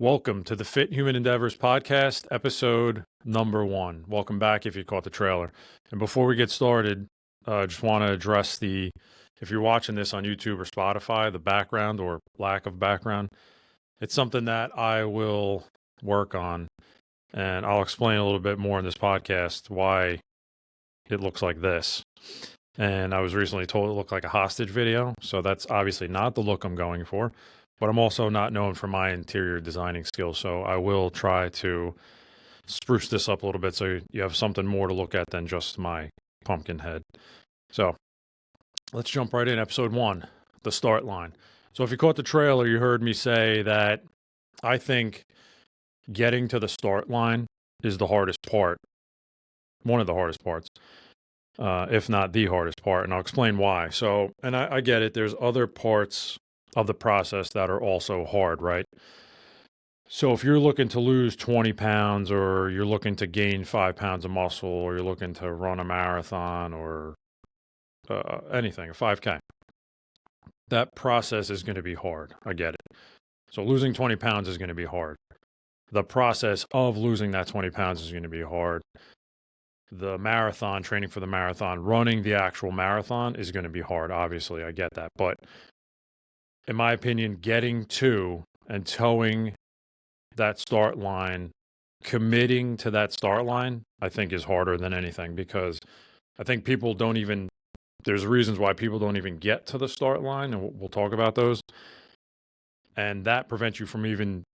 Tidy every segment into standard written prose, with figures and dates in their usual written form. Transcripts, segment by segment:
Welcome to the Fit Human Endeavors podcast, episode number 1. Welcome back if you caught the trailer. And before we get started, I just want to address if you're watching this on YouTube or Spotify, the background or lack of background. It's something that I will work on, and I'll explain a little bit more in this podcast why it looks like this. And I was recently told it looked like a hostage video, so that's obviously not the look I'm going for. But I'm also not known for my interior designing skills, so I will try to spruce this up a little bit so you have something more to look at than just my pumpkin head. So let's jump right in. Episode 1, the start line. So if you caught the trailer, you heard me say that I think getting to the start line is the hardest part, one of the hardest parts, if not the hardest part, and I'll explain why. So, and I get it, there's other parts of the process that are also hard, right? So if you're looking to lose 20 pounds or you're looking to gain 5 pounds of muscle or you're looking to run a marathon or anything, a 5K, that process is going to be hard. I get it. So losing 20 pounds is going to be hard. The process of losing that 20 pounds is going to be hard. The marathon, training for the marathon, running the actual marathon is going to be hard. Obviously, I get that. But in my opinion, getting to and towing that start line, committing to that start line, I think is harder than anything, because I think people don't even, there's reasons why people don't even get to the start line, and we'll talk about those. And that prevents you from even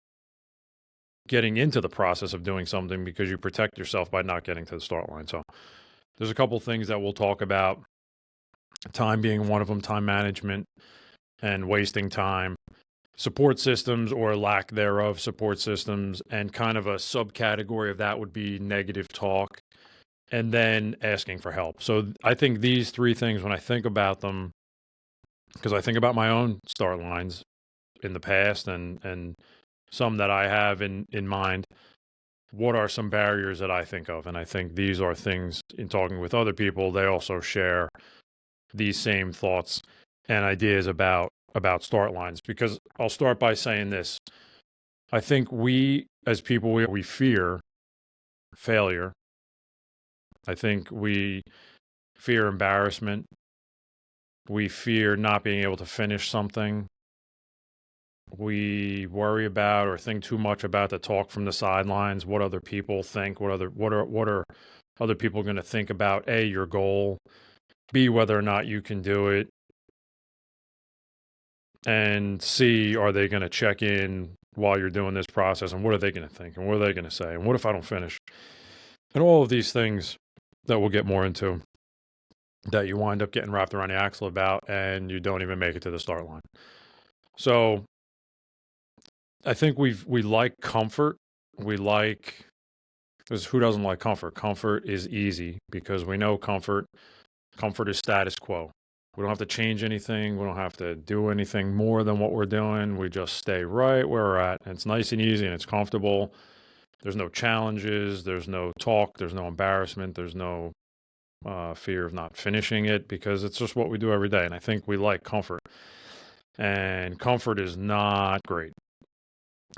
getting into the process of doing something because you protect yourself by not getting to the start line. So there's a couple things that we'll talk about, time being one of them, time management and wasting time, support systems or lack thereof support systems, and kind of a subcategory of that would be negative talk, and then asking for help. So I think these three things, when I think about them, because I think about my own start lines in the past and some that I have in mind, what are some barriers that I think of? And I think these are things, in talking with other people, they also share these same thoughts and ideas about start lines. Because I'll start by saying this. I think we as people, we fear failure. I think we fear embarrassment. We fear not being able to finish something. We worry about or think too much about the talk from the sidelines, what other people think, what are other people going to think about A, your goal, B, whether or not you can do it, and C, are they going to check in while you're doing this process, and what are they going to think, and what are they going to say, and what if I don't finish? And all of these things that we'll get more into, that you wind up getting wrapped around the axle about, and you don't even make it to the start line. So I think we like comfort. Because who doesn't like comfort? Comfort is easy because we know comfort is status quo. We don't have to change anything. We don't have to do anything more than what we're doing. We just stay right where we're at. And it's nice and easy and it's comfortable. There's no challenges. There's no talk. There's no embarrassment. There's no fear of not finishing it, because it's just what we do every day. And I think we like comfort. And comfort is not great.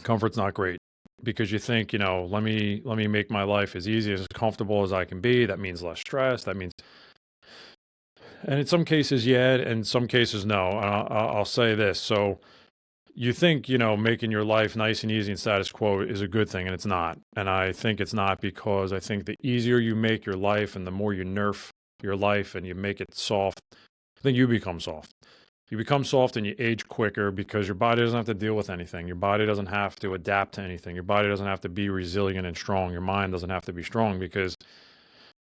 Comfort's not great because you think, let me make my life as easy, as comfortable as I can be. That means less stress. That means, and in some cases, yeah, and in some cases, no. I'll say this. So you think, making your life nice and easy and status quo is a good thing, and it's not. And I think it's not, because I think the easier you make your life and the more you nerf your life and you make it soft, I think you become soft. You become soft and you age quicker because your body doesn't have to deal with anything. Your body doesn't have to adapt to anything. Your body doesn't have to be resilient and strong. Your mind doesn't have to be strong, because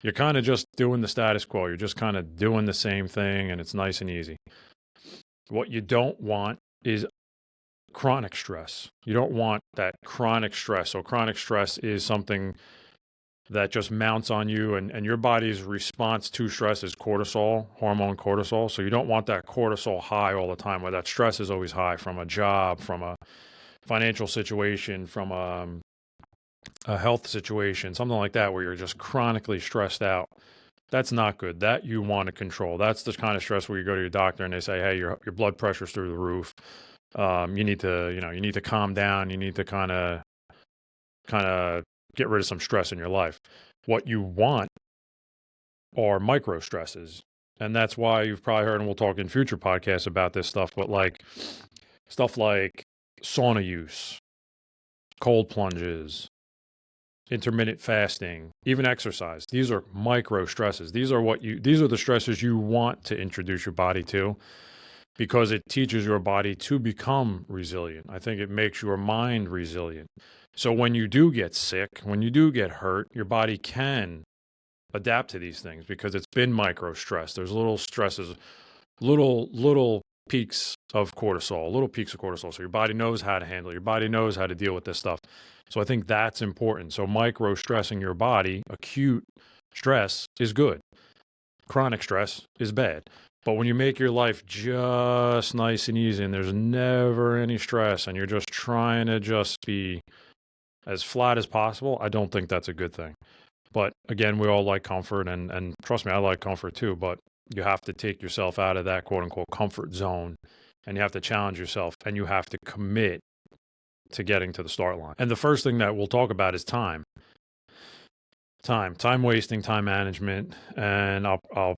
you're kind of just doing the status quo. You're just kind of doing the same thing, and it's nice and easy. What you don't want is chronic stress. You don't want that chronic stress. So chronic stress is something that just mounts on you, and your body's response to stress is cortisol, hormone cortisol. So you don't want that cortisol high all the time, where that stress is always high from a job, from a financial situation, from a health situation, something like that, where you're just chronically stressed out. That's not good. That you want to control. That's the kind of stress where you go to your doctor and they say, hey, your blood pressure's through the roof. You need to, you need to calm down. You need to kind of get rid of some stress in your life. What you want are micro stresses. And that's why you've probably heard, and we'll talk in future podcasts about this stuff, but like stuff like sauna use, cold plunges, intermittent fasting, even exercise. These are micro stresses. These are the stresses you want to introduce your body to, because it teaches your body to become resilient. I think it makes your mind resilient. So when you do get sick, when you do get hurt, your body can adapt to these things because it's been micro stress. There's little stresses, little peaks of cortisol. So your body knows how to handle it. Your body knows how to deal with this stuff. So I think that's important. So micro stressing your body, acute stress is good. Chronic stress is bad. But when you make your life just nice and easy and there's never any stress and you're just trying to just be as flat as possible, I don't think that's a good thing. But again, we all like comfort, and trust me, I like comfort too, but you have to take yourself out of that quote unquote comfort zone, and you have to challenge yourself, and you have to commit to getting to the start line. And the first thing that we'll talk about is time. Time wasting, time management, and I'll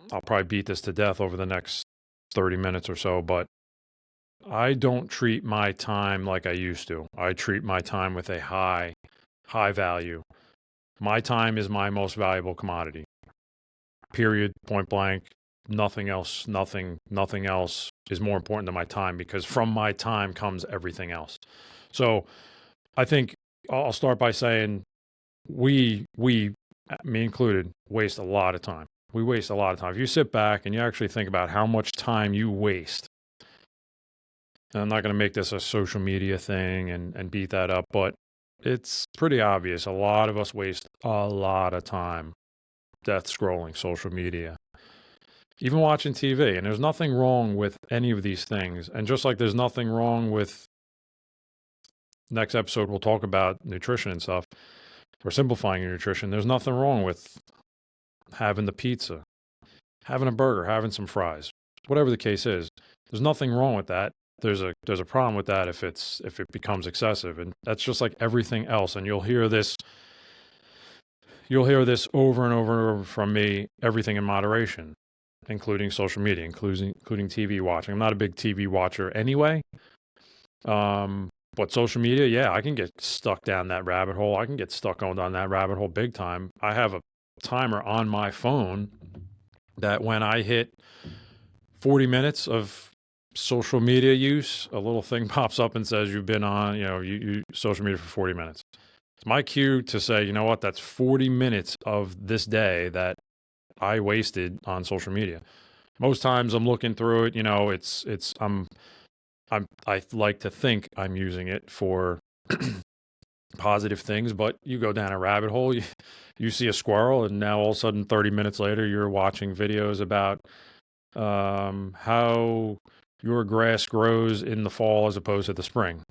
probably beat this to death over the next 30 minutes or so, but I don't treat my time like I used to. I treat my time with a high value. My time is my most valuable commodity. Period, point blank. Nothing else is more important than my time, because from my time comes everything else. So I think I'll start by saying we, me included, waste a lot of time. We waste a lot of time. If you sit back and you actually think about how much time you waste, and I'm not going to make this a social media thing and beat that up, but it's pretty obvious. A lot of us waste a lot of time death scrolling, social media, even watching TV. And there's nothing wrong with any of these things. And just like there's nothing wrong with, next episode, we'll talk about nutrition and stuff, or simplifying your nutrition. There's nothing wrong with having the pizza, having a burger, having some fries, whatever the case is. There's nothing wrong with that. There's a problem with that if it becomes excessive, and that's just like everything else. And you'll hear this over and over and over from me. Everything in moderation, including social media, including TV watching. I'm not a big TV watcher anyway. But social media, yeah, I can get stuck down that rabbit hole. I can get stuck going down that rabbit hole big time. I have a timer on my phone that when I hit 40 minutes of social media use, a little thing pops up and says you've been on, you social media for 40 minutes. It's my cue to say, you know what, that's 40 minutes of this day that I wasted on social media. Most times I'm looking through it, I like to think I'm using it for positive things, but you go down a rabbit hole, you see a squirrel, and now all of a sudden 30 minutes later you're watching videos about how your grass grows in the fall as opposed to the spring.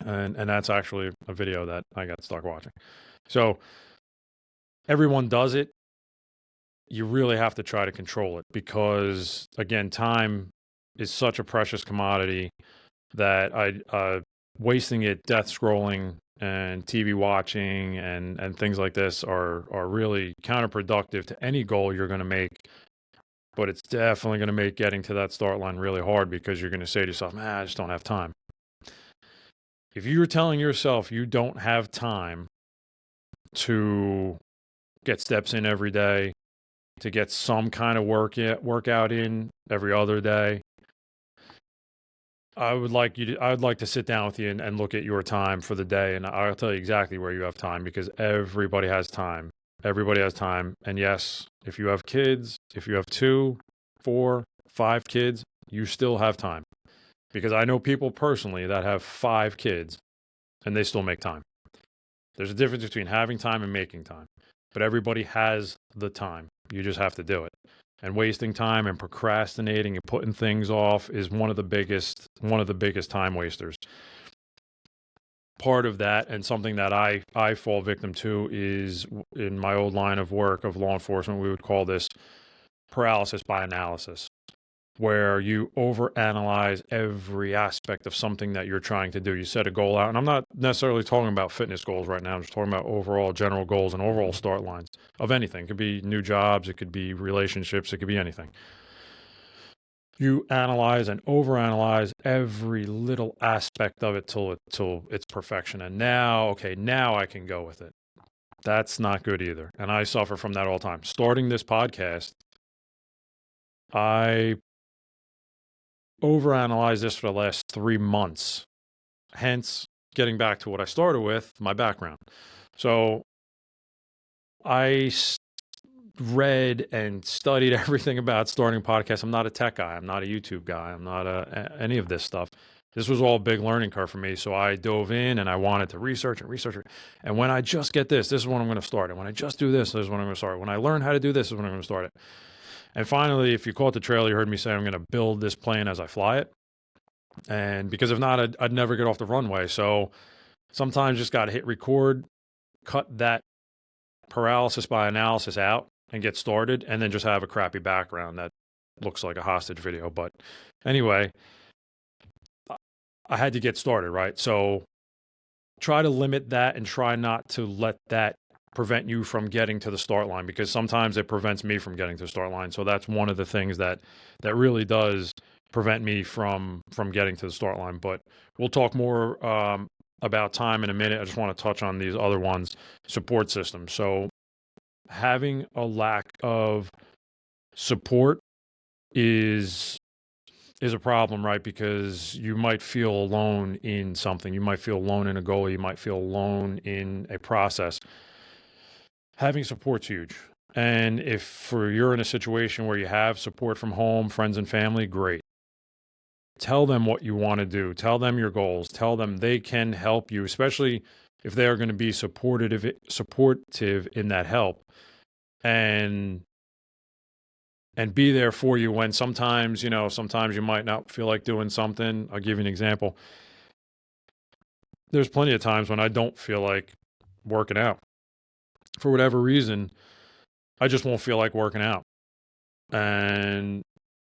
and that's actually a video that I got stuck watching. So everyone does it. You really have to try to control it, because again, time is such a precious commodity that wasting it death scrolling and TV watching and things like this are really counterproductive to any goal you're going to make. But it's definitely going to make getting to that start line really hard, because you're going to say to yourself, man, I just don't have time. If you're telling yourself you don't have time to get steps in every day, to get some kind of workout in every other day, I would like to sit down with you and look at your time for the day, and I'll tell you exactly where you have time, because everybody has time. Everybody has time. And yes, if you have kids, if you have 2, 4, 5 kids, you still have time. Because I know people personally that have 5 kids and they still make time. There's a difference between having time and making time. But everybody has the time. You just have to do it. And wasting time and procrastinating and putting things off is one of the biggest time wasters. Part of that, and something that I fall victim to, is in my old line of work of law enforcement, we would call this paralysis by analysis. where you overanalyze every aspect of something that you're trying to do. You set a goal out, and I'm not necessarily talking about fitness goals right now. I'm just talking about overall general goals and overall start lines of anything. It could be new jobs, it could be relationships, it could be anything. You analyze and overanalyze every little aspect of it till it's perfection. And now, okay, now I can go with it. That's not good either. And I suffer from that all the time. Starting this podcast, I overanalyzed this for the last 3 months. Hence, getting back to what I started with, my background. So I read and studied everything about starting a podcast. I'm not a tech guy. I'm not a YouTube guy. I'm not any of this stuff. This was all a big learning curve for me. So I dove in and I wanted to research and research. And when I just get this is when I'm going to start it. When I just do this is when I'm going to start it. When I learn how to do this is when I'm going to start it. And finally, if you caught the trailer, you heard me say I'm going to build this plane as I fly it. And because if not, I'd never get off the runway. So sometimes just got to hit record, cut that paralysis by analysis out and get started, and then just have a crappy background that looks like a hostage video. But anyway, I had to get started, right? So try to limit that and try not to let that prevent you from getting to the start line, because sometimes it prevents me from getting to the start line. So that's one of the things that really does prevent me from getting to the start line. But we'll talk more about time in a minute. I just want to touch on these other ones. Support system. So having a lack of support is a problem, right? Because you might feel alone in something. You might feel alone in a goal. You might feel alone in a process. Having support's huge. And if you're in a situation where you have support from home, friends and family, great. Tell them what you want to do. Tell them your goals. Tell them they can help you, especially if they are going to be supportive in that help, and be there for you when sometimes you might not feel like doing something. I'll give you an example. There's plenty of times when I don't feel like working out. For whatever reason, I just won't feel like working out. And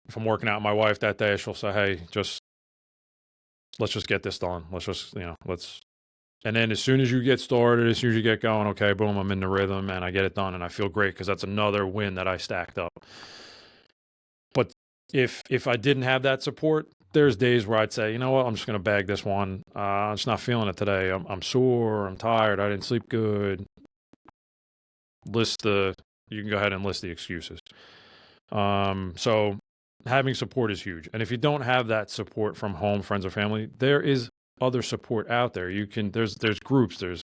if I'm working out with my wife that day, she'll say, hey, let's just get this done. And then as soon as you get started, as soon as you get going, okay, boom, I'm in the rhythm and I get it done and I feel great because that's another win that I stacked up. But if I didn't have that support, there's days where I'd say, you know what, I'm just going to bag this one. I'm just not feeling it today. I'm sore. I'm tired. I didn't sleep good. You can go ahead and list the excuses. So having support is huge. And if you don't have that support from home, friends or family, there is other support out there. There's groups, there's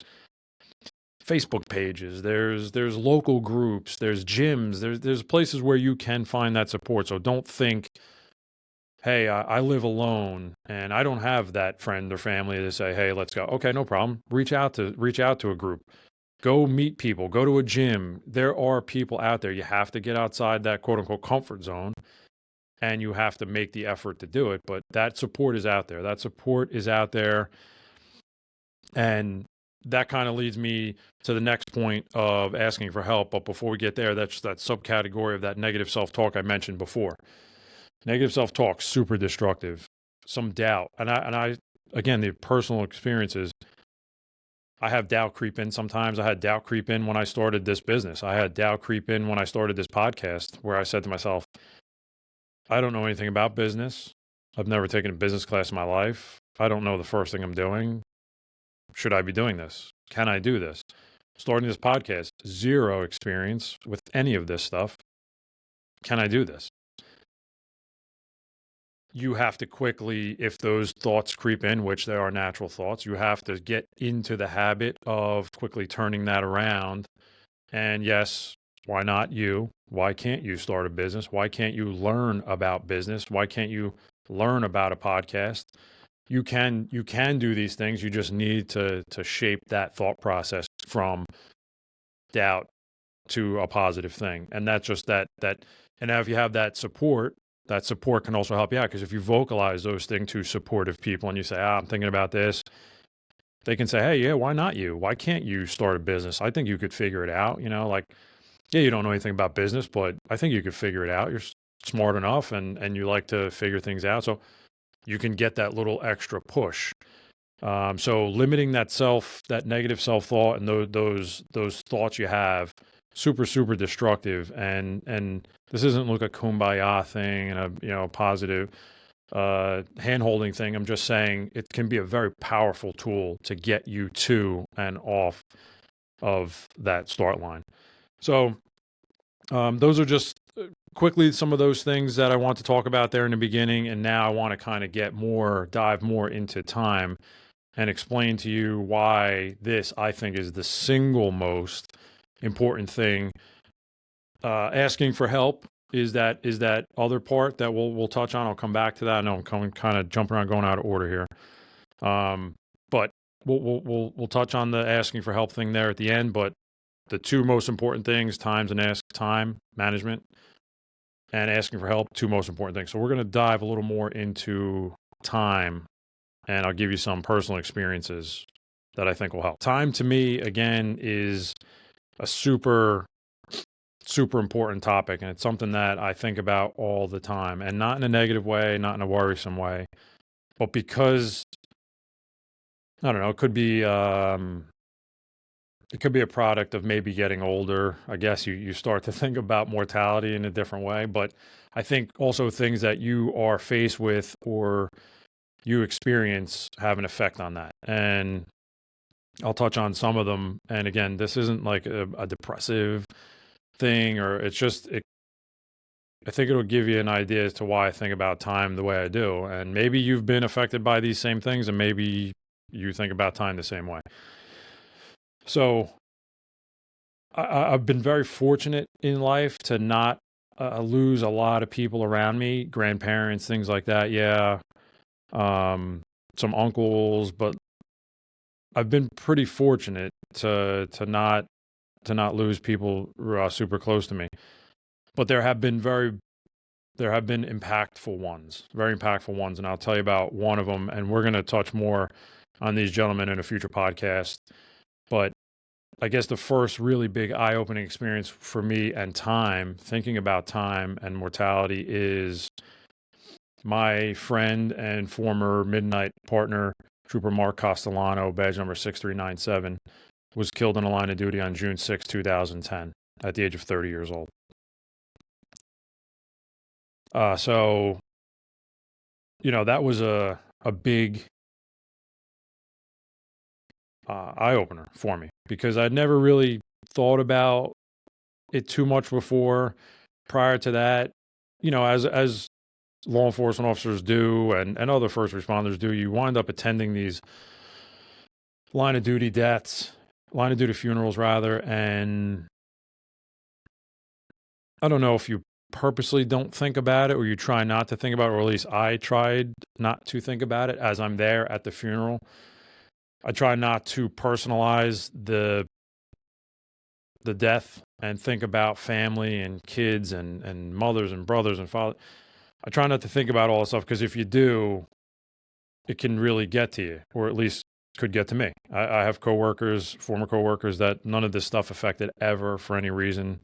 Facebook pages, there's local groups, there's gyms, there's places where you can find that support. So don't think, hey, I live alone and I don't have that friend or family to say, hey, let's go. Okay, no problem. Reach out to a group. Go meet people. Go to a gym. There are people out there. You have to get outside that quote unquote comfort zone, and you have to make the effort to do it. But that support is out there. And that kind of leads me to the next point of asking for help. But before we get there, that's that subcategory of that negative self-talk I mentioned before. Negative self-talk, super destructive. Some doubt. And I again, the personal experiences, I have doubt creep in sometimes. I had doubt creep in when I started this business. I had doubt creep in when I started this podcast, where I said to myself, I don't know anything about business. I've never taken a business class in my life. I don't know the first thing I'm doing. Should I be doing this? Can I do this? Starting this podcast, zero experience with any of this stuff. Can I do this? You have to quickly, if those thoughts creep in, which they are natural thoughts, you have to get into the habit of quickly turning that around. And yes, why not you? Why can't you start a business? Why can't you learn about business? Why can't you learn about a podcast? You can do these things. You just need to shape that thought process from doubt to a positive thing. And that's just that. And now if you have that support can also help you out, because if you vocalize those things to supportive people and you say, I'm thinking about this, they can say, hey, yeah, why not you? Why can't you start a business? I think you could figure it out. Yeah, you don't know anything about business, but I think you could figure it out. smart enough and you like to figure things out. So you can get that little extra push. So limiting that negative self thought and those thoughts you have, super destructive. And this isn't like a kumbaya thing and a positive hand holding thing. I'm just saying it can be a very powerful tool to get you to and off of that start line. So those are just quickly some of those things that I want to talk about there in the beginning. And now I want to kind of dive more into time and explain to you why this, I think, is the single most important thing. Asking for help is that other part that we'll touch on. I'll come back to that. I know I'm kind of jumping around, going out of order here. But we'll touch on the asking for help thing there at the end. But the two most important things, time management and asking for help, two most important things. So we're going to dive a little more into time, and I'll give you some personal experiences that I think will help. Time to me, again, is a super important topic, and it's something that I think about all the time, and not in a negative way, not in a worrisome way, but because, I don't know, it could be a product of maybe getting older. I guess you start to think about mortality in a different way, but I think also things that you are faced with or you experience have an effect on that. And I'll touch on some of them. And again, this isn't like a depressive thing, or it's just, I think it'll give you an idea as to why I think about time the way I do. And maybe you've been affected by these same things, and maybe you think about time the same way. So I've been very fortunate in life to not lose a lot of people around me, grandparents, things like that. Yeah. Some uncles, but I've been pretty fortunate to not lose people super close to me. But there have been impactful ones, very impactful ones, and I'll tell you about one of them. And we're going to touch more on these gentlemen in a future podcast. But I guess the first really big eye-opening experience for me and thinking about time and mortality, is my friend and former Midnight partner, Trooper Mark Castellano, badge number 6397, was killed in a line of duty on June 6, 2010, at the age of 30 years old. So, that was a big eye-opener for me, because I'd never really thought about it too much before. Prior to that, as law enforcement officers do and other first responders do, you wind up attending these line of duty funerals rather. And I don't know if you purposely don't think about it or you try not to think about it, or at least I tried not to think about it as I'm there at the funeral. I try not to personalize the death and think about family and kids and mothers and brothers and fathers. I try not to think about all this stuff, because if you do, it can really get to you, or at least could get to me. I have former coworkers that none of this stuff affected ever for any reason.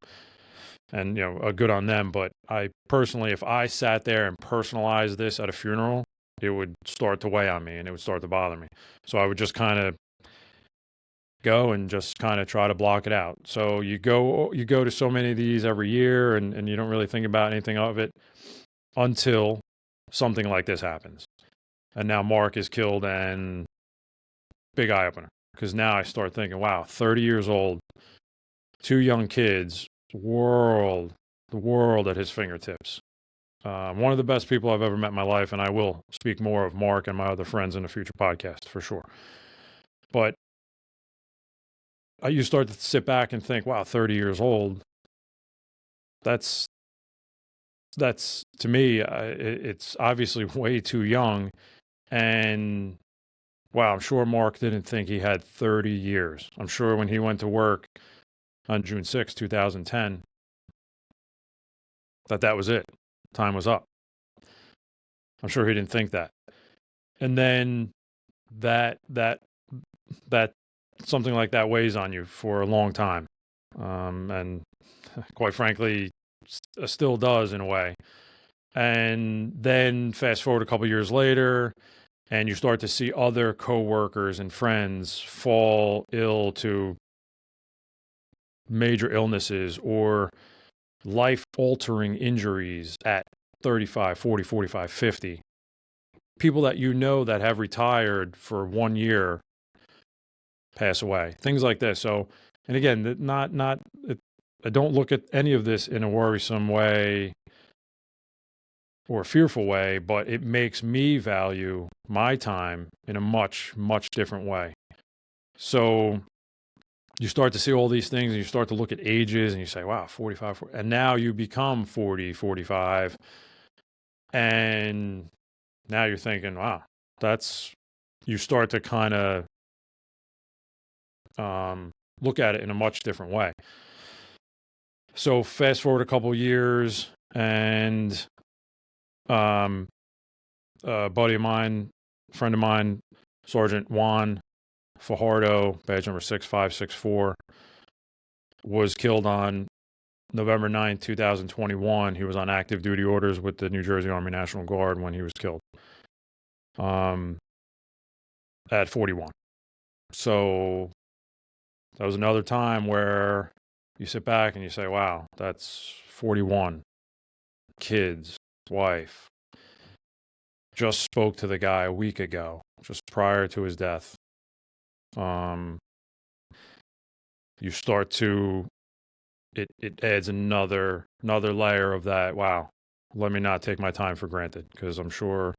And, good on them. But I personally, if I sat there and personalized this at a funeral, it would start to weigh on me and it would start to bother me. So I would just kind of go and just kind of try to block it out. So you go to so many of these every year, and you don't really think about anything of it until something like this happens. And now Mark is killed, and big eye opener, because now I start thinking, wow, 30 years old, two young kids, the world at his fingertips. One of the best people I've ever met in my life, and I will speak more of Mark and my other friends in a future podcast for sure. But you start to sit back and think, wow, 30 years old, that's to me, it's obviously way too young. And wow, I'm sure Mark didn't think he had 30 years. I'm sure when he went to work on June 6, 2010, that was it. Time was up. I'm sure he didn't think that. And then that something like that weighs on you for a long time. And quite frankly, still does in a way. And then fast forward a couple years later, and you start to see other coworkers and friends fall ill to major illnesses or life-altering injuries at 35, 40, 45, 50. People that you know that have retired for 1 year pass away. Things like this. So, and again, I don't look at any of this in a worrisome way or a fearful way, but it makes me value my time in a much, much different way. So you start to see all these things and you start to look at ages and you say, wow, 45, 40, and now you become 40, 45. And now you're thinking, wow, you start to kind of look at it in a much different way. So fast forward a couple years, and a buddy of mine, friend of mine, Sergeant Juan Fajardo, badge number 6564, was killed on November 9th, 2021. He was on active duty orders with the New Jersey Army National Guard when he was killed at 41. So that was another time where you sit back and you say, wow, that's 41. Kids, wife. Just spoke to the guy a week ago, just prior to his death. You start to, it adds another layer of that. Wow, let me not take my time for granted, because I'm sure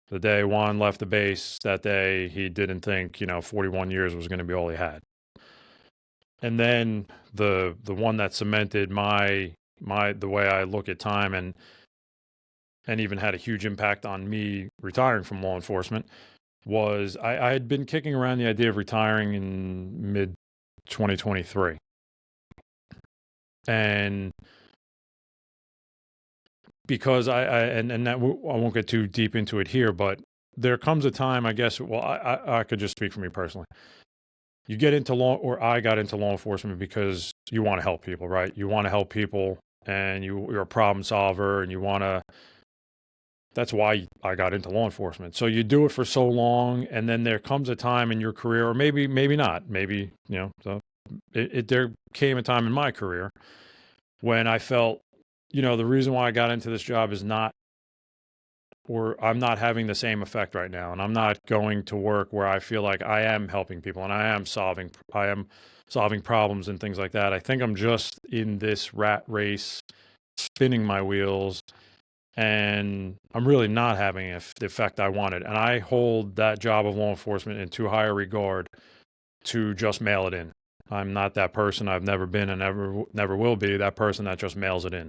the day Juan left the base that day, he didn't think, 41 years was going to be all he had. And then the one that cemented the way I look at time and even had a huge impact on me retiring from law enforcement was I had been kicking around the idea of retiring in mid 2023. And because I won't get too deep into it here, but there comes a time, I guess, well, I could just speak for me personally. You get into I got into law enforcement because you want to help people, right? You want to help people, and you're a problem solver, and that's why I got into law enforcement. So you do it for so long, and then there comes a time in your career, or maybe not, maybe, there came a time in my career when I felt, the reason why I got into this job is not, or I'm not having the same effect right now. And I'm not going to work where I feel like I am helping people and I am solving problems and things like that. I think I'm just in this rat race, spinning my wheels, and I'm really not having the effect I wanted. And I hold that job of law enforcement in too high a regard to just mail it in. I'm not that person. I've never been and never will be that person that just mails it in.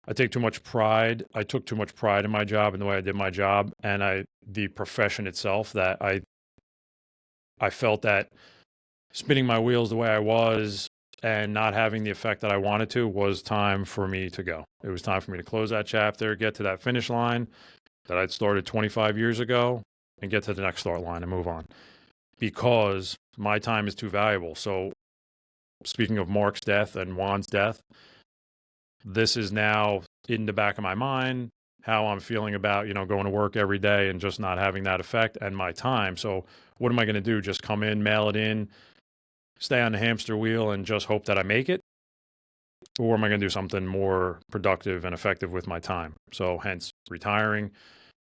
I take too much pride. I took too much pride in my job and the way I did my job, and the profession itself, that I felt that spinning my wheels the way I was and not having the effect that I wanted to was time for me to go. It was time for me to close that chapter, get to that finish line that I'd started 25 years ago, and get to the next start line and move on, because my time is too valuable. So speaking of Mark's death and Juan's death, this is now in the back of my mind, how I'm feeling about, going to work every day and just not having that effect and my time. So what am I going to do? Just come in, mail it in, stay on the hamster wheel and just hope that I make it? Or am I going to do something more productive and effective with my time? So hence retiring,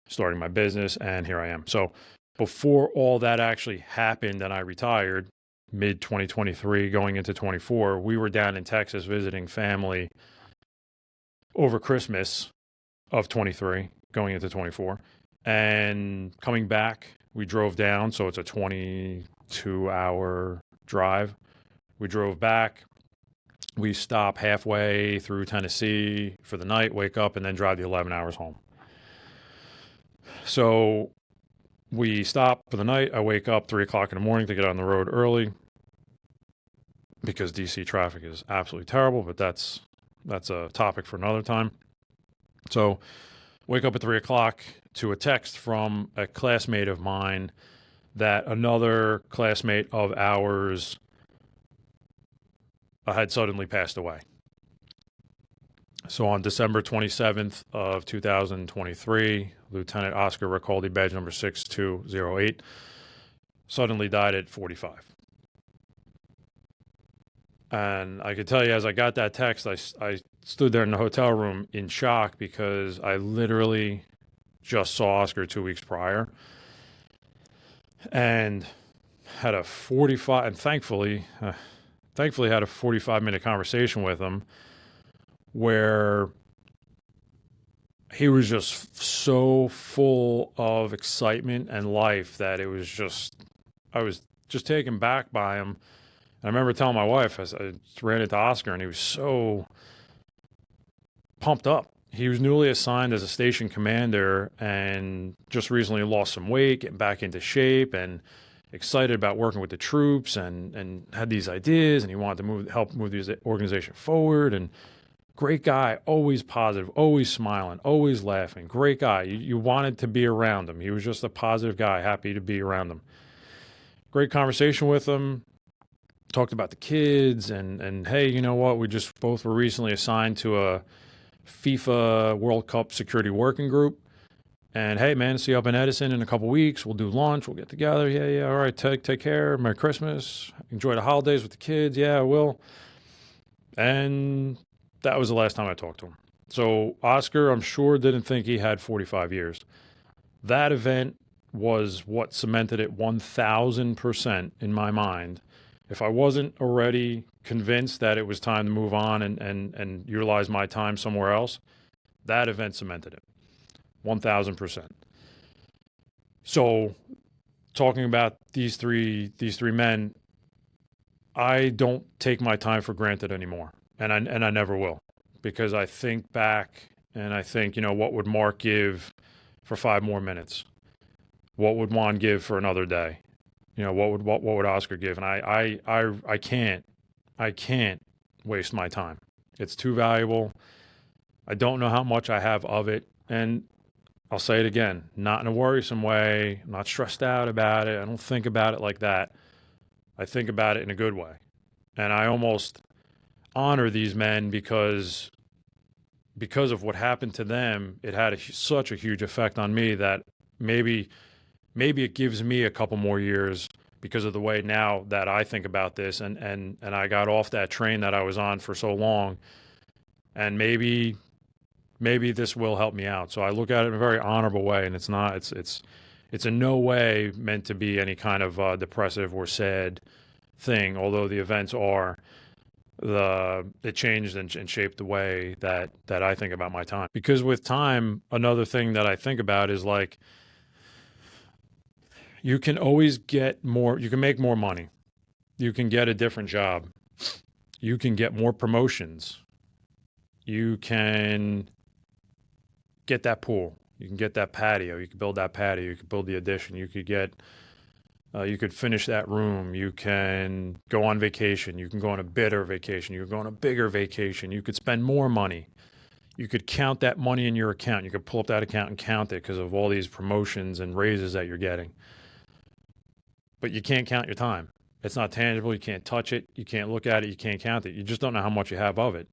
starting my business, and here I am. So before all that actually happened and I retired mid 2023 going into 24, we were down in Texas visiting family over Christmas of 23 going into 24, and coming back, we drove down. So it's a 22-hour drive. We drove back. We stop halfway through Tennessee for the night, wake up, and then drive the 11 hours home. So we stop for the night. I wake up 3 o'clock in the morning to get on the road early because DC traffic is absolutely terrible, but that's a topic for another time. So wake up at 3 o'clock to a text from a classmate of mine that another classmate of ours had suddenly passed away. So on December 27th of 2023, Lieutenant Oscar Ricaldi, badge number 6208, suddenly died at 45. And I could tell you, as I got that text, I stood there in the hotel room in shock because I literally just saw Oscar 2 weeks prior and had a 45, and thankfully had a 45-minute conversation with him where he was just so full of excitement and life that it was just, I was just taken back by him. And I remember telling my wife, I ran into Oscar and he was so pumped up. He was newly assigned as a station commander and just recently lost some weight, getting back into shape and excited about working with the troops and had these ideas and he wanted to help move the organization forward. And great guy, always positive, always smiling, always laughing. Great guy. You wanted to be around him. He was just a positive guy, happy to be around him. Great conversation with him. Talked about the kids and hey, you know what? We just both were recently assigned to a FIFA World Cup security working group. And hey, man, see you up in Edison in a couple weeks. We'll do lunch. We'll get together. Yeah. All right. Take care. Merry Christmas. Enjoy the holidays with the kids. Yeah, I will. And that was the last time I talked to him. So Oscar, I'm sure, didn't think he had 45 years. That event was what cemented it 1,000% in my mind. If I wasn't already convinced that it was time to move on and utilize my time somewhere else, that event cemented it 1,000%. So talking about these three men, I don't take my time for granted anymore. And I never will, because I think back and I think, what would Mark give for 5 more minutes? What would Juan give for another day? What would Oscar give? And I can't waste my time. It's too valuable. I don't know how much I have of it. And I'll say it again, not in a worrisome way. I'm not stressed out about it. I don't think about it like that. I think about it in a good way. And I almost honor these men because of what happened to them. It had such a huge effect on me that maybe it gives me a couple more years because of the way now that I think about this and I got off that train that I was on for so long, and maybe this will help me out. So I look at it in a very honorable way, and it's in no way meant to be any kind of depressive or sad thing, although the events are. It changed and shaped the way that I think about my time. Because with time, another thing that I think about is like, you can always get more, you can make more money. You can get a different job. You can get more promotions. You can get that pool. You can get that patio. You can build that patio. You can build the addition. You could finish that room. You can go on vacation. You can go on a better vacation. You can go on a bigger vacation. You could spend more money. You could count that money in your account. You could pull up that account and count it because of all these promotions and raises that you're getting. But you can't count your time. It's not tangible. You can't touch it. You can't look at it. You can't count it. You just don't know how much you have of it.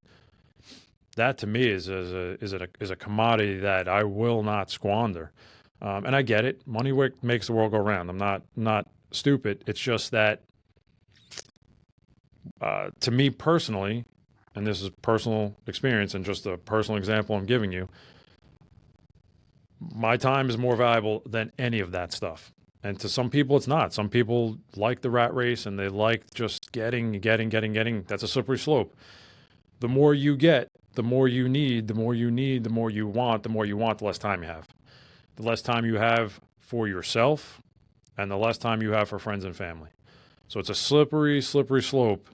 That to me is a commodity that I will not squander. And I get it. Money makes the world go round. I'm not stupid. It's just that to me personally, and this is personal experience and just a personal example I'm giving you, my time is more valuable than any of that stuff. And to some people, it's not. Some people like the rat race and they like just getting. That's a slippery slope. The more you get, the more you need, the more you need, the more you want, the less time you have. The less time you have for yourself and the less time you have for friends and family. So it's a slippery slope.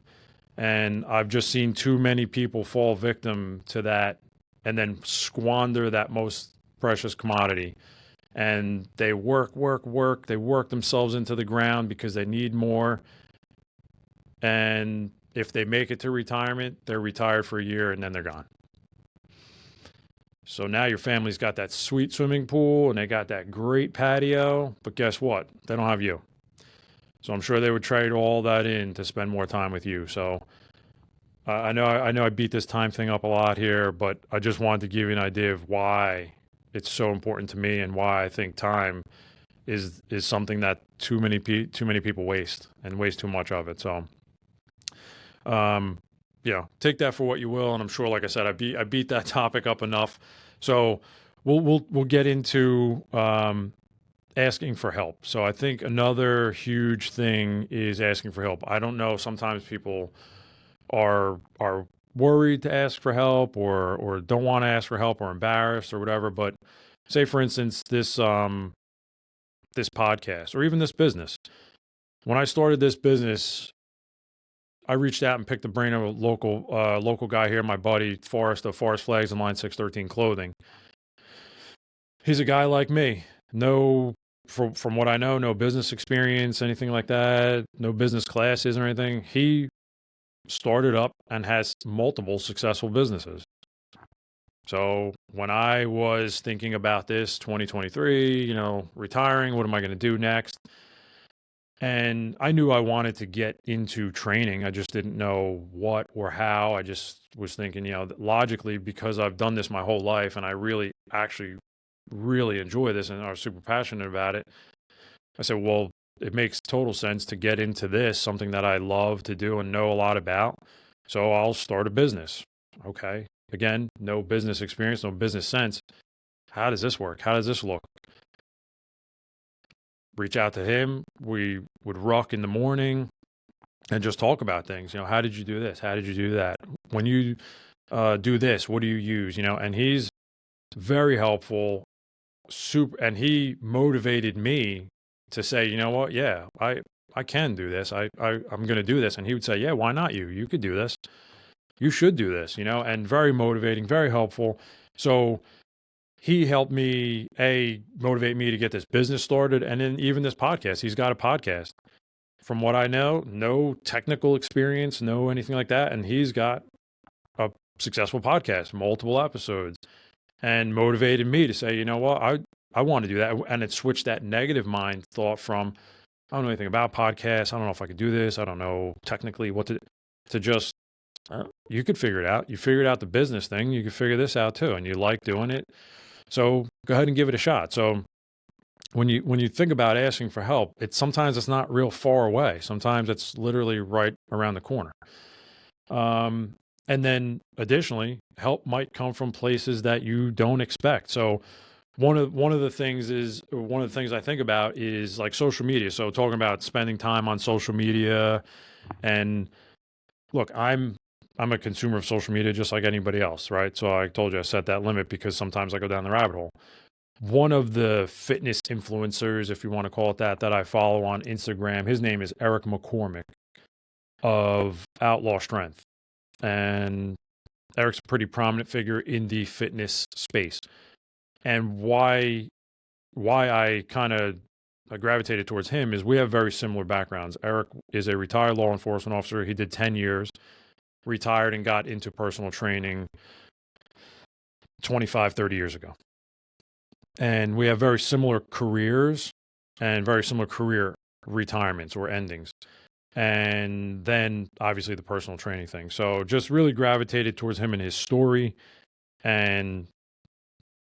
And I've just seen too many people fall victim to that and then squander that most precious commodity. And they work. They work themselves into the ground because they need more. And if they make it to retirement, they're retired for a year and then they're gone. So now your family's got that sweet swimming pool and they got that great patio. But guess what? They don't have you. So I'm sure they would trade all that in to spend more time with you. So I know I beat this time thing up a lot here, but I just wanted to give you an idea of why it's so important to me and why I think time is something that too many people waste and waste too much of it. So, um, take that for what you will. And I'm sure, like I said, I beat that topic up enough. So we'll get into asking for help. So I think another huge thing is asking for help. I don't know. Sometimes people are worried to ask for help or don't want to ask for help or embarrassed or whatever. But say, for instance, this podcast or even this business. When I started this business, I reached out and picked the brain of a local guy here, my buddy Forrest of Forest Flags and Line 613 Clothing. He's a guy like me. No, from what I know, no business experience, anything like that, no business classes or anything. He started up and has multiple successful businesses. So when I was thinking about this 2023, retiring, what am I going to do next? And I knew I wanted to get into training. I just didn't know what or how. I just was thinking, logically, because I've done this my whole life and I really actually really enjoy this and are super passionate about it. I said, well, it makes total sense to get into this, something that I love to do and know a lot about. So I'll start a business. Okay. Again, no business experience, no business sense. How does this work? How does this look? Reach out to him. We would ruck in the morning and just talk about things. How did you do this? How did you do that? When you do this, what do you use? And he's very helpful, and he motivated me to say, you know what? Yeah, I can do this. I'm going to do this. And he would say, yeah, why not you? You could do this. You should do this, and very motivating, very helpful. So he helped me, motivate me to get this business started. And then even this podcast, he's got a podcast. From what I know, no technical experience, no anything like that. And he's got a successful podcast, multiple episodes, and motivated me to say, you know what, I want to do that. And it switched that negative mind thought from, I don't know anything about podcasts. I don't know if I could do this. I don't know technically what to just, you could figure it out. You figured out the business thing. You could figure this out too. And you like doing it. So go ahead and give it a shot. So when you think about asking for help, sometimes it's not real far away. Sometimes it's literally right around the corner. And then additionally, help might come from places that you don't expect. So one of the things I think about is like social media. So talking about spending time on social media, and look, I'm a consumer of social media just like anybody else, right? So I told you I set that limit because sometimes I go down the rabbit hole. One of the fitness influencers, if you want to call it that I follow on Instagram, his name is Erick McCormick of Outlaw Strength. And Erick's a pretty prominent figure in the fitness space. And why I kind of gravitated towards him is we have very similar backgrounds. Erick is a retired law enforcement officer. He did 10 years, retired and got into personal training 25, 30 years ago. And we have very similar careers and very similar career retirements or endings. And then obviously the personal training thing. So just really gravitated towards him and his story. And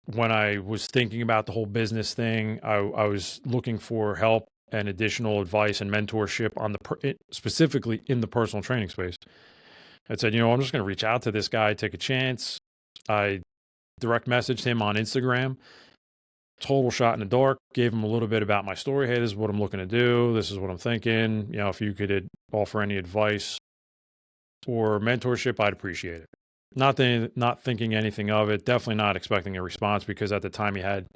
when I was thinking about the whole business thing, I was looking for help and additional advice and mentorship on specifically in the personal training space. I said, I'm just going to reach out to this guy, take a chance. I direct messaged him on Instagram. Total shot in the dark, gave him a little bit about my story. Hey, this is what I'm looking to do. This is what I'm thinking. If you could offer any advice or mentorship, I'd appreciate it. Not thinking anything of it. Definitely not expecting a response because at the time he had,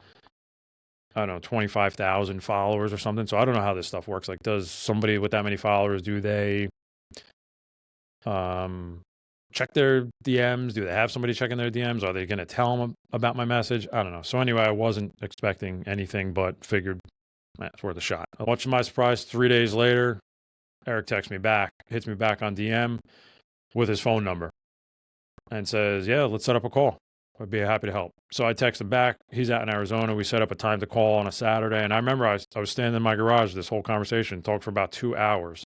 I don't know, 25,000 followers or something. So I don't know how this stuff works. Like, does somebody with that many followers, do they check their DMs? Do they have somebody checking their DMs? Are they going to tell them about my message? I don't know. So anyway, I wasn't expecting anything, but figured it's worth a shot. Much to my surprise, 3 days later, Erick texts me back, hits me back on DM with his phone number and says, yeah, let's set up a call. I'd be happy to help. So I text him back. He's out in Arizona. We set up a time to call on a Saturday. And I remember I was standing in my garage this whole conversation, talked for about 2 hours.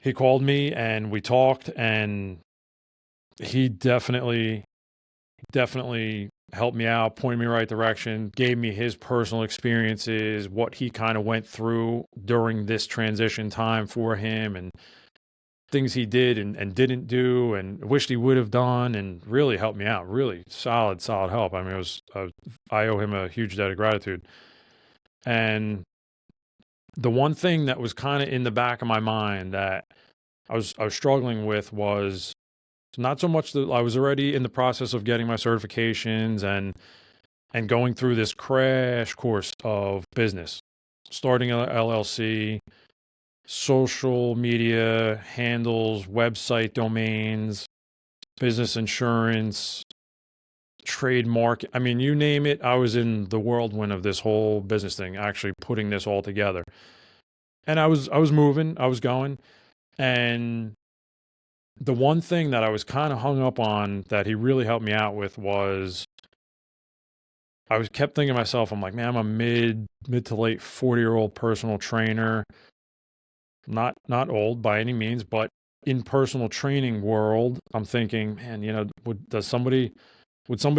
he called me and we talked, and he definitely helped me out, pointed me in the right direction, gave me his personal experiences, what he kind of went through during this transition time for him, and things he did and didn't do and wished he would have done, and really helped me out. Really solid help. I mean, I owe him a huge debt of gratitude. And the one thing that was kind of in the back of my mind that I was struggling with was not so much that I was already in the process of getting my certifications and going through this crash course of business, starting a LLC, social media handles, website domains, business insurance, trademark. I mean, you name it, I was in the whirlwind of this whole business thing, actually putting this all together. And I was moving, I was going. And the one thing that I was kind of hung up on that he really helped me out with was I was kept thinking to myself, I'm like, man, I'm a mid to late 40-year-old personal trainer. Not old by any means, but in personal training world, I'm thinking, man, would somebody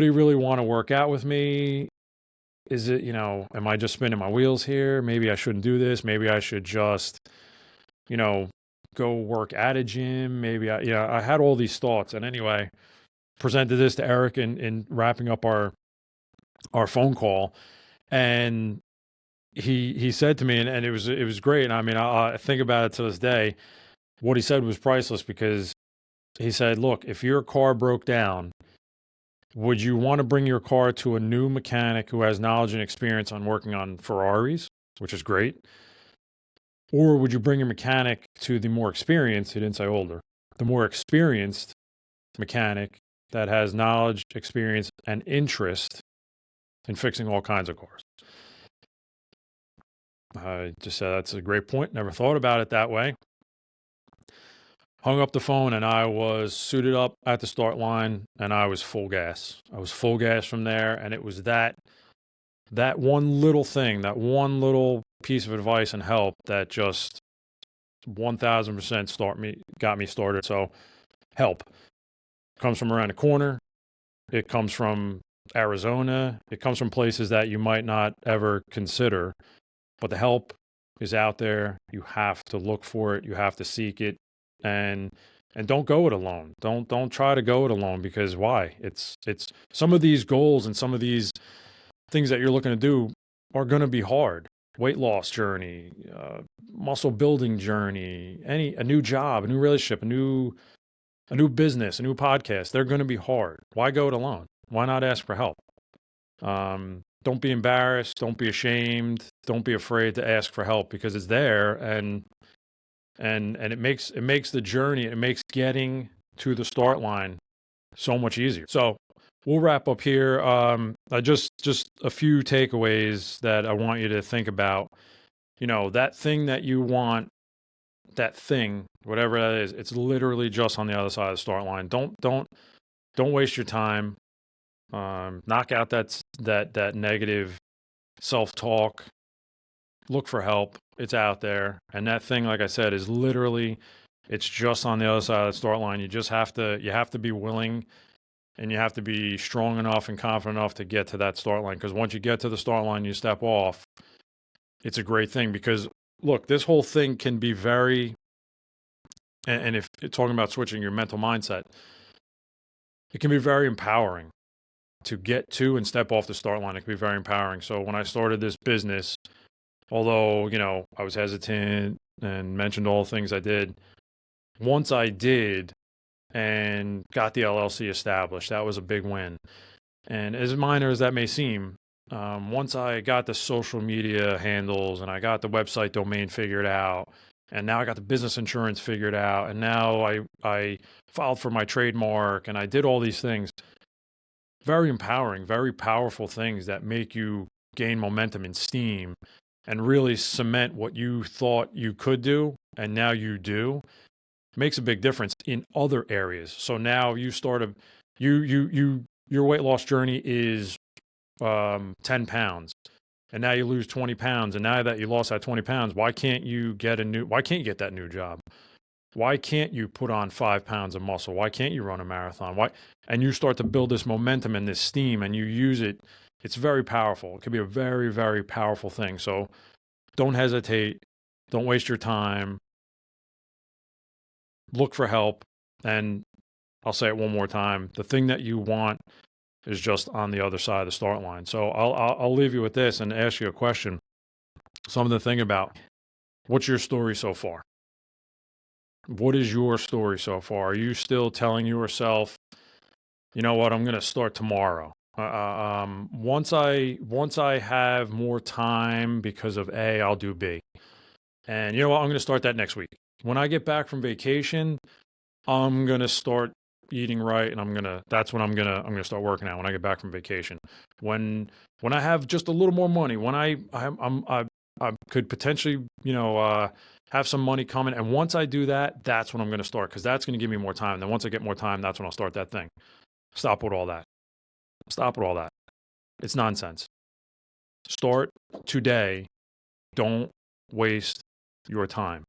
really want to work out with me? Is it, am I just spinning my wheels here? Maybe I shouldn't do this. Maybe I should just, you know, go work at a gym. Maybe I had all these thoughts. And anyway, presented this to Eric in wrapping up our phone call. And he said to me, and it was great. And I mean, I think about it to this day. What he said was priceless, because he said, look, if your car broke down, would you want to bring your car to a new mechanic who has knowledge and experience on working on Ferraris, which is great? Or would you bring your mechanic to the more experienced, he didn't say older, the more experienced mechanic that has knowledge, experience, and interest in fixing all kinds of cars? I just said, that's a great point. Never thought about it that way. Hung up the phone, and I was suited up at the start line, and I was full gas. I was full gas from there, and it was that one little thing, that one little piece of advice and help that just 1000% got me started. So help comes from around the corner. It comes from Arizona. It comes from places that you might not ever consider, but the help is out there. You have to look for it. You have to seek it. And don't go it alone. Don't try to go it alone, because why? It's some of these goals and some of these things that you're looking to do are going to be hard. Weight loss journey, muscle building journey, a new job, a new relationship, a new business, a new podcast. They're going to be hard. Why go it alone? Why not ask for help? Don't be embarrassed. Don't be ashamed. Don't be afraid to ask for help, because it's there, and it makes the journey, it makes getting to the start line so much easier. So we'll wrap up here. Just a few takeaways that I want you to think about. That thing that you want, that thing, whatever that is, it's literally just on the other side of the start line. Don't waste your time. Knock out that negative self-talk. Look for help. It's out there. And that thing, like I said, is literally, it's just on the other side of the start line. You just have to be willing, and you have to be strong enough and confident enough to get to that start line. Because once you get to the start line, you step off. It's a great thing, because look, this whole thing can be very, and if you're talking about switching your mental mindset, it can be very empowering to get to and step off the start line. It can be very empowering. So when I started this business, although, I was hesitant and mentioned all the things I did, once I did and got the LLC established, that was a big win. And as minor as that may seem, once I got the social media handles and I got the website domain figured out, and now I got the business insurance figured out, and now I filed for my trademark, and I did all these things, very empowering, very powerful things that make you gain momentum and steam and really cement what you thought you could do and now you do. Makes a big difference in other areas. So now you your weight loss journey is 10 pounds, and now you lose 20 pounds, and now that you lost that 20 pounds, why can't you get that new job? Why can't you put on 5 pounds of muscle? Why can't you run a marathon? Why? And you start to build this momentum and this steam and you use it. It's very powerful. It can be a very, very powerful thing. So don't hesitate. Don't waste your time. Look for help. And I'll say it one more time. The thing that you want is just on the other side of the start line. So I'll leave you with this and ask you a question. Something to think about. What's your story so far? What is your story so far? Are you still telling yourself, you know what, I'm going to start tomorrow? Once I have more time because of A, I'll do B. And you know what, I'm going to start that next week. When I get back from vacation, I'm going to start eating right, and that's when I'm going to start working out when I get back from vacation. When I have just a little more money, when I could potentially, have some money coming. And once I do that, that's when I'm going to start, because that's going to give me more time. Then once I get more time, that's when I'll start that thing. Stop with all that. Stop with all that. It's nonsense. Start today. Don't waste your time.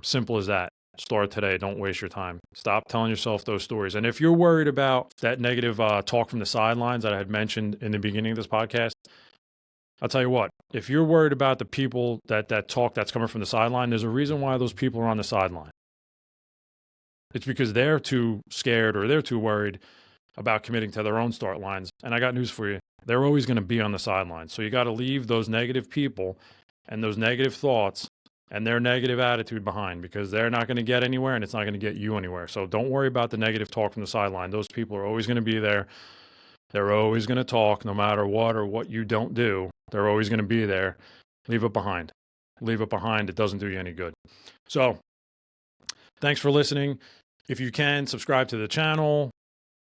Simple as that. Start today. Don't waste your time. Stop telling yourself those stories. And if you're worried about that negative talk from the sidelines that I had mentioned in the beginning of this podcast, I'll tell you what, if you're worried about the people that talk that's coming from the sideline, there's a reason why those people are on the sideline. It's because they're too scared or they're too worried about committing to their own start lines. And I got news for you. They're always going to be on the sidelines. So you got to leave those negative people and those negative thoughts and their negative attitude behind, because they're not going to get anywhere and it's not going to get you anywhere. So don't worry about the negative talk from the sideline. Those people are always going to be there. They're always going to talk no matter what or what you don't do. They're always going to be there. Leave it behind. Leave it behind. It doesn't do you any good. So thanks for listening. If you can, subscribe to the channel.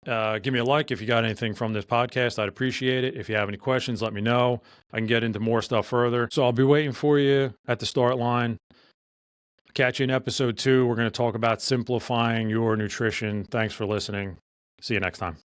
Give me a like if you got anything from this podcast. I'd appreciate it. If you have any questions, let me know. I can get into more stuff further. So I'll be waiting for you at the start line. Catch you in episode 2. We're going to talk about simplifying your nutrition. Thanks for listening. See you next time.